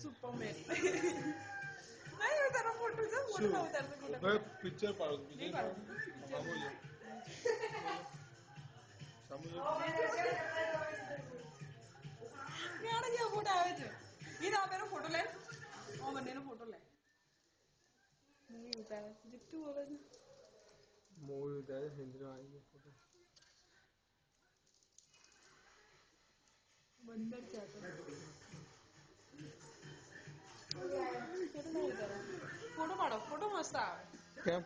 Superman नहीं उतारो photo जो फोटो ना उतार दो फोटो मैं पिक्चर पाड़ो नहीं पाड़ो हाँ बोलो समझो यार ये फोटो आवे छे ये ना मेरा फोटो ले ओ बने नो फोटो ले नहीं उतारे जितू बोले छे मूवी उतारे हिंदी में आई फोटो बंदर क्या फोटो पाड़ो फोटो मस्त आवे क्या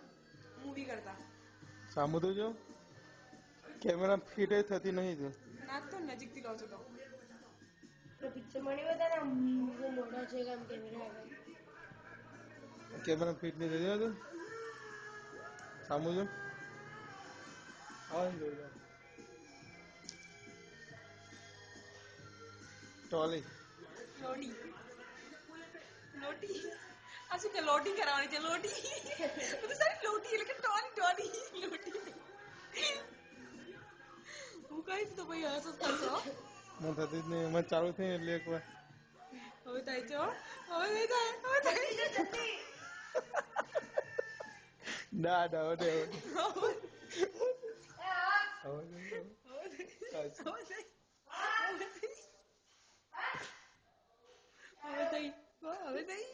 मूवी करता सामुद्र जो कैमरा फिट थती नहीं थी ना तो नजीक थी लो छो तो पिक्चर में नहीं बता ना वो मोटा છે કામ કેમેરા આગળ कैमरा फिट नहीं थी तो सामुद्र हाँ जोड़ा टॉली लोडी लोटी असु के लोटी करावनी छे लोटी तो सारी लोटी लेकिन टॉनी टॉनी लोटी હું કઈશ તો ભાઈ હસો થતો मैं थती नहीं मैं चालू थी એટલે એકવાર હવે થાય છો હવે નહીં થાય હવે થાય ના ના હવે હવે થઈ હવે થઈ